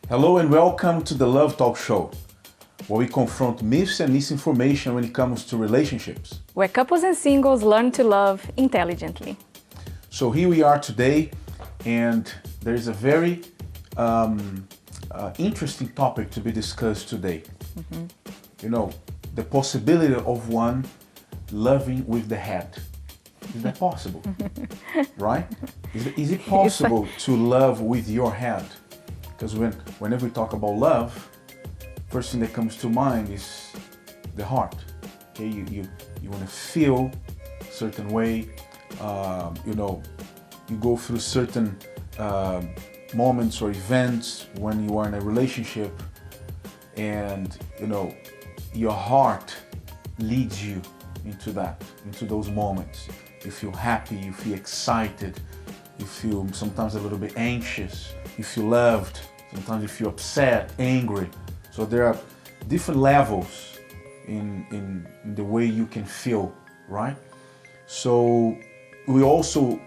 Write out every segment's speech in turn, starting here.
Hello and welcome to the Love Talk Show, where we confront myths and misinformation when it comes to relationships. Where couples and singles learn to love intelligently. So here we are today, and there is a very interesting topic to be discussed today. You know, the possibility of one loving with the head. Is that possible? Right? Is it possible to love with your head? Because whenever we talk about love, first thing that comes to mind is the heart. Okay, you want to feel a certain way. You go through certain moments or events when you are in a relationship, and your heart leads you into those moments. You feel happy, you feel excited, you feel sometimes a little bit anxious, you feel loved, sometimes you feel upset, angry. So there are different levels in the way you can feel, right? So we also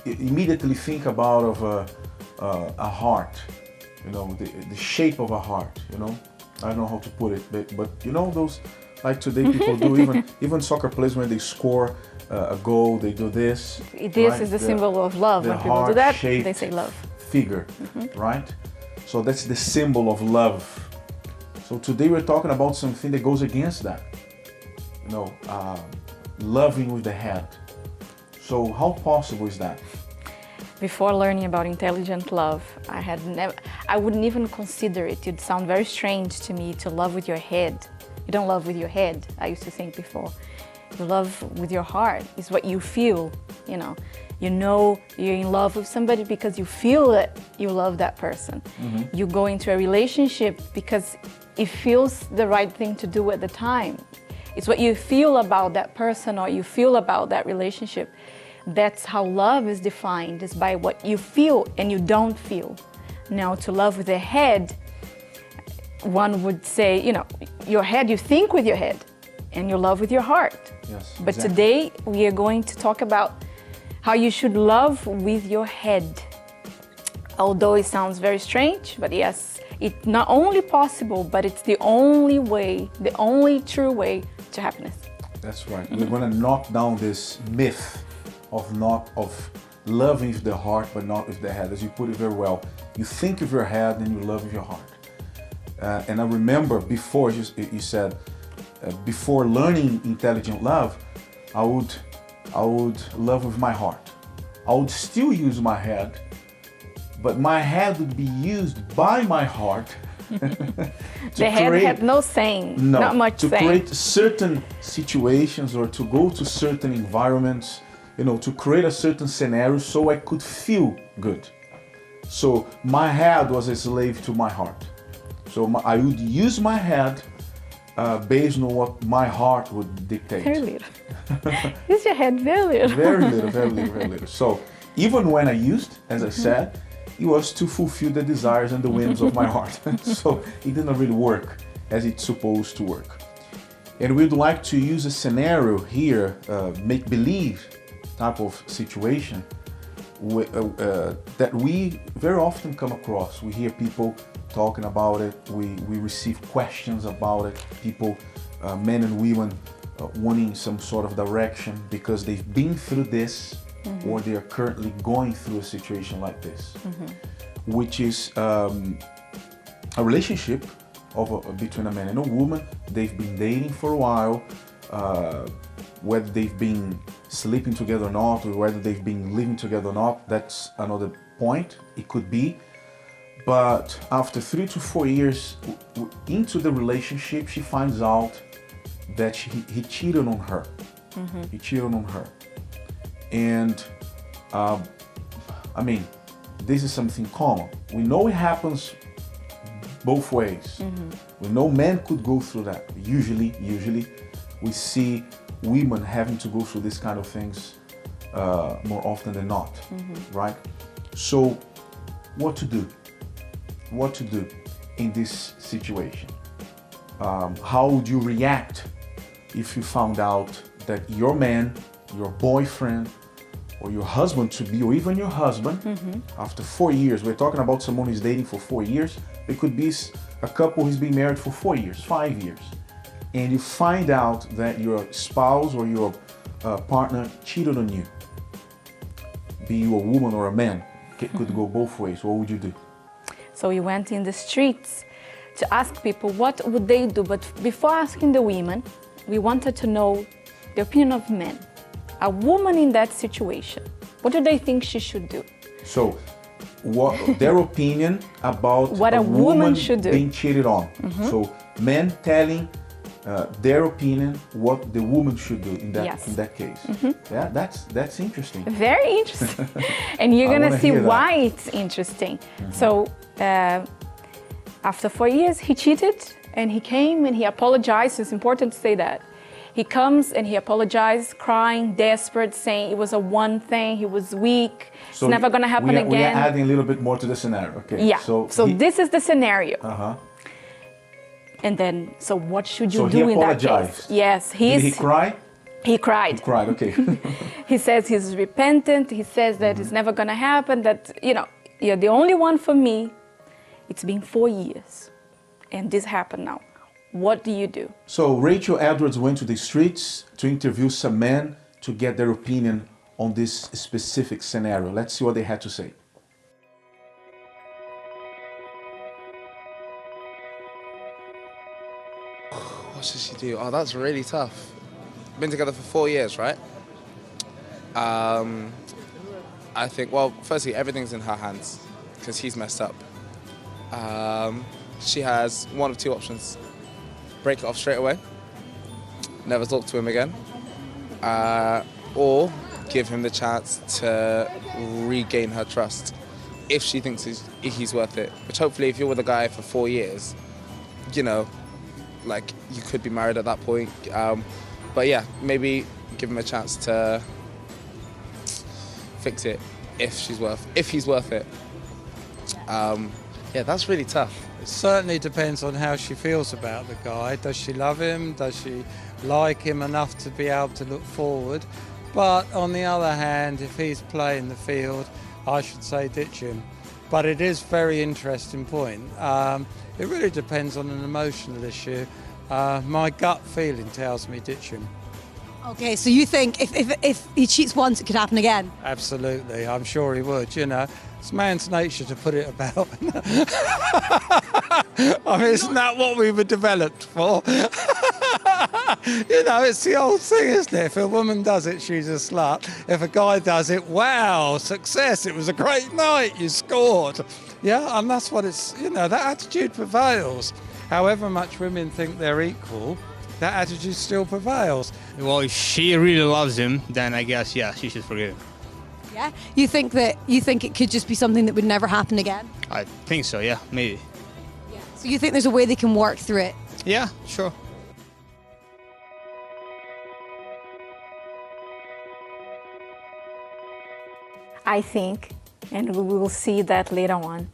immediately think about a heart, the shape of a heart, I don't know how to put it, but those, like today people do, even soccer players, when they score a goal, they do this. This right? is the symbol of love. When people do that, they say love. Figure, right? So that's the symbol of love. So today we're talking about something that goes against that. Loving with the head. So how possible is that? Before learning about intelligent love, I wouldn't even consider it. It'd sound very strange to me to love with your head. You don't love with your head, I used to think before. You love with your heart. It's what you feel, You know you're in love with somebody because you feel that you love that person. You go into a relationship because it feels the right thing to do at the time. It's what you feel about that person or you feel about that relationship. That's how love is defined, is by what you feel and you don't feel. Now, to love with the head, one would say, your head, you think with your head, and you love with your heart. Yes, but exactly. Today, we are going to talk about how you should love with your head. Although it sounds very strange, but yes, it's not only possible, but it's the only way, the only true way to happiness. That's right. We're going to knock down this myth of loving with the heart, but not with the head. As you put it very well, you think with your head and you love with your heart. And I remember before you said, before learning intelligent love, I would love with my heart. I would still use my head, but my head would be used by my heart. The head had no saying, not much to saying. create certain situations or to go to certain environments, to create a certain scenario so I could feel good. So my head was a slave to my heart. So I would use my head based on what my heart would dictate. Very little. Use your head very little. Very little, very little, very little. So even when I used, as I said, it was to fulfill the desires and the whims of my heart. So it didn't really work as it's supposed to work. And we'd like to use a scenario here, make-believe type of situation, that we very often come across. We hear people talking about it, we receive questions about it, people, men and women, wanting some sort of direction because they've been through this, or they are currently going through a situation like this, which is a relationship between a man and a woman. They've been dating for a while, whether they've been sleeping together or not, or whether they've been living together or not, that's another point. It could be. But after 3 to 4 years into the relationship, she finds out that he cheated on her. He cheated on her. And this is something common. We know it happens both ways. We know men could go through that. Usually we see women having to go through this kind of things more often than not, right? So what to do? What to do in this situation? How would you react if you found out that your man, your boyfriend, or your husband to be, or even your husband, after 4 years, we're talking about someone who's dating for 4 years, it could be a couple who's been married for 4 years, 5 years, and you find out that your spouse or your partner cheated on you, be you a woman or a man, could go both ways, what would you do? So we went in the streets to ask people what would they do, but before asking the women, we wanted to know the opinion of men. A woman in that situation, what do they think she should do? So, what their opinion about what a woman should do, being cheated on. So, men telling their opinion what the woman should do in that case. Yeah, that's interesting. Very interesting, and you're gonna see why it's interesting. So, after 4 years, he cheated, and he came and he apologized. It's important to say that. He comes and he apologized, crying, desperate, saying it was a one thing, he was weak, so it's never going to happen again. We are adding a little bit more to the scenario, okay? Yeah, so this is the scenario. And then, so what should you do in that case? Yes, Did he cry? He cried. He cried, okay. He says he's repentant, he says that it's never going to happen, that, you know, you're the only one for me. It's been 4 years, and this happened now. What do you do? So Rachel Edwards went to the streets to interview some men to get their opinion on this specific scenario. Let's see what they had to say. What should she do? Oh, that's really tough. Been together for 4 years, right? I think, well, firstly, everything's in her hands because he's messed up. She has one of two options. Break it off straight away, never talk to him again, or give him the chance to regain her trust if she thinks he's worth it. Which hopefully, if you're with a guy for 4 years, you know, like you could be married at that point. But yeah, maybe give him a chance to fix it if he's worth it. Yeah, that's really tough. It certainly depends on how she feels about the guy. Does she love him? Does she like him enough to be able to look forward? But on the other hand, if he's playing the field, I should say ditch him. But it is a very interesting point. It really depends on an emotional issue. My gut feeling tells me ditch him. Okay, so you think if he cheats once, it could happen again? Absolutely, I'm sure he would, you know. It's man's nature to put it about. I mean, isn't that what we were developed for? You know, it's the old thing, isn't it? If a woman does it, she's a slut. If a guy does it, wow, success, it was a great night, you scored. Yeah, and that's what it's, you know, that attitude prevails. However much women think they're equal, that attitude still prevails. Well, if she really loves him, then I guess, yeah, she should forgive him. Yeah? You think it could just be something that would never happen again? I think so, yeah, maybe. Yeah. So you think there's a way they can work through it? Yeah, sure. I think, and we will see that later on,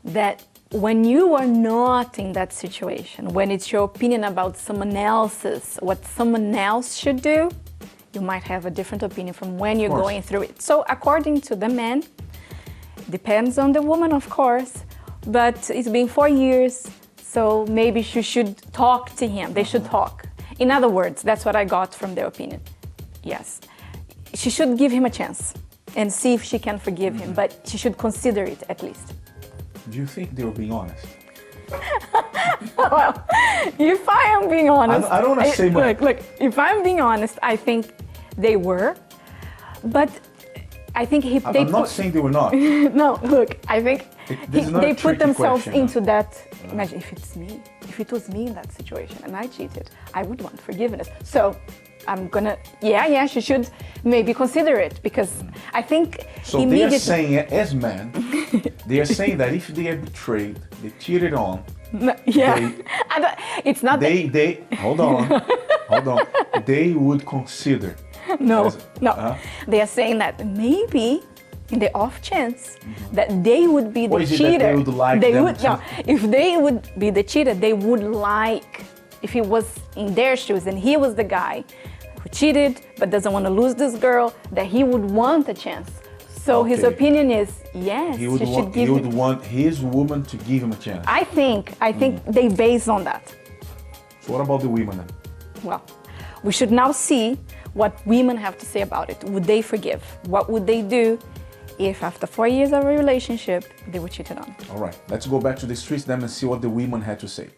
that when you are not in that situation, when it's your opinion about someone else's, what someone else should do, you might have a different opinion from when you're going through it. So according to the man, depends on the woman, of course, but it's been 4 years, so maybe she should talk to him. They should talk. In other words, that's what I got from their opinion. Yes, she should give him a chance and see if she can forgive him, but she should consider it at least. Do you think they were being honest? Well, if I am being honest, I don't want to say much. Look, if I'm being honest, I think they were, but I think I'm not saying they were not. No, look, I think they put themselves question, into that. Imagine if it's me, if it was me in that situation and I cheated, I would want forgiveness. So I'm gonna, yeah, she should maybe consider it, because I think so they are saying, as men, they are saying that if they are betrayed, they cheated on. No, yeah, it's not. They hold on. They would consider. No. They are saying that maybe in the off chance that they would be the cheater. They would like if they would be the cheater, they would like, if he was in their shoes and he was the guy who cheated but doesn't want to lose this girl, that he would want a chance. So his Okay. opinion is, yes, He would, she should he give would him. want his woman to give him a chance. I think they base on that. So what about the women then? Well, we should now see what women have to say about it. Would they forgive? What would they do if after 4 years of a relationship, they were cheated on? All right, let's go back to the streets then and see what the women had to say.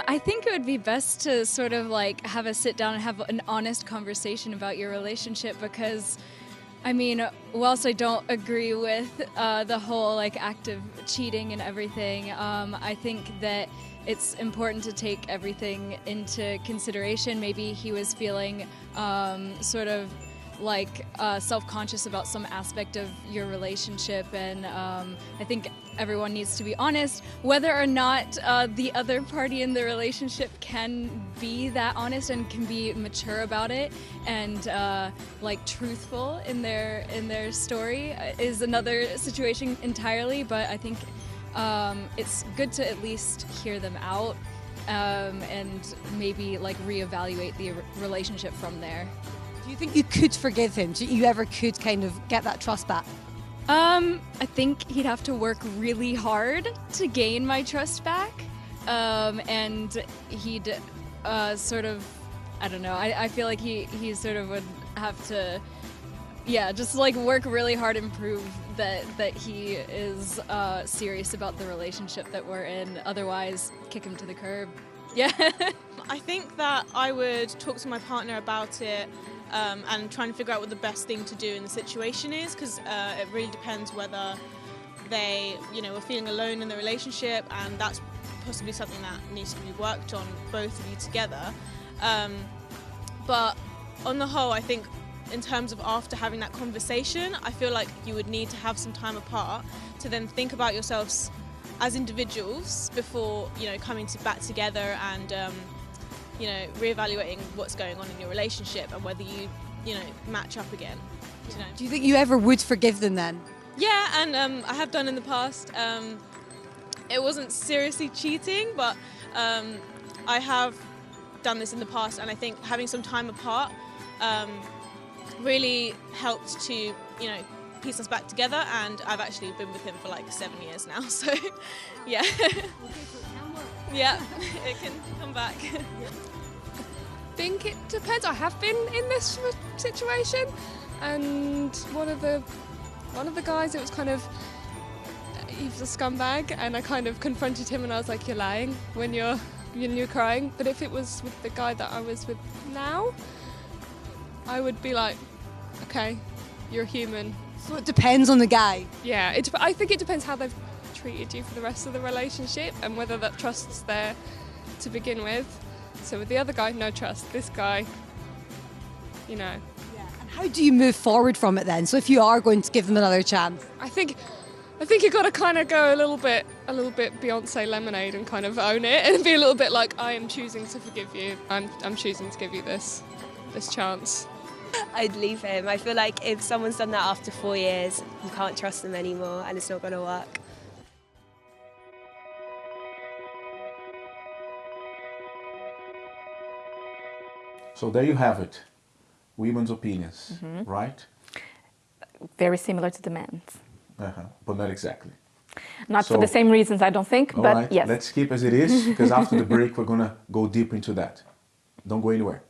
I think it would be best to sort of like have a sit down and have an honest conversation about your relationship, because I mean, whilst I don't agree with the whole like act of cheating and everything, I think that it's important to take everything into consideration. Maybe he was feeling sort of like self-conscious about some aspect of your relationship, and I think everyone needs to be honest. Whether or not the other party in the relationship can be that honest and can be mature about it and like truthful in their story is another situation entirely. But I think it's good to at least hear them out and maybe like reevaluate the relationship from there. Do you think you could forgive him? Do you ever could kind of get that trust back? I think he'd have to work really hard to gain my trust back, and he'd sort of, I don't know, I feel like he sort of would have to, yeah, just like work really hard and prove that he is serious about the relationship that we're in. Otherwise, kick him to the curb. Yeah. I think that I would talk to my partner about it and try and figure out what the best thing to do in the situation is, because it really depends whether they, are feeling alone in the relationship, and that's possibly something that needs to be worked on, both of you together. But on the whole, I think in terms of after having that conversation, I feel like you would need to have some time apart to then think about yourselves as individuals before, coming back together and reevaluating what's going on in your relationship and whether you match up again. Do you think you ever would forgive them then? Yeah, and I have done in the past. It wasn't seriously cheating, but I have done this in the past, and I think having some time apart really helped to, piece us back together, and I've actually been with him for like 7 years now, so yeah. Yeah, it can come back. I think it depends. I have been in this situation, and one of the guys, it was kind of, he was a scumbag, and I kind of confronted him and I was like, you're lying when you're crying. But if it was with the guy that I was with now, I would be like, okay, you're human. So it depends on the guy. Yeah, I think it depends how they've treated you for the rest of the relationship and whether that trust's there to begin with. So with the other guy, no trust. This guy, Yeah. And how do you move forward from it then? So if you are going to give them another chance, I think you've got to kind of go a little bit Beyonce Lemonade and kind of own it and be a little bit like, I am choosing to forgive you. I'm choosing to give you this chance. I'd leave him. I feel like if someone's done that after 4 years, you can't trust them anymore and it's not going to work. So there you have it. Women's opinions, right? Very similar to the men's. But not exactly. Not So- for the same reasons, I don't think, All but right, yes. let's keep as it is, because after the break, we're going to go deep into that. Don't go anywhere.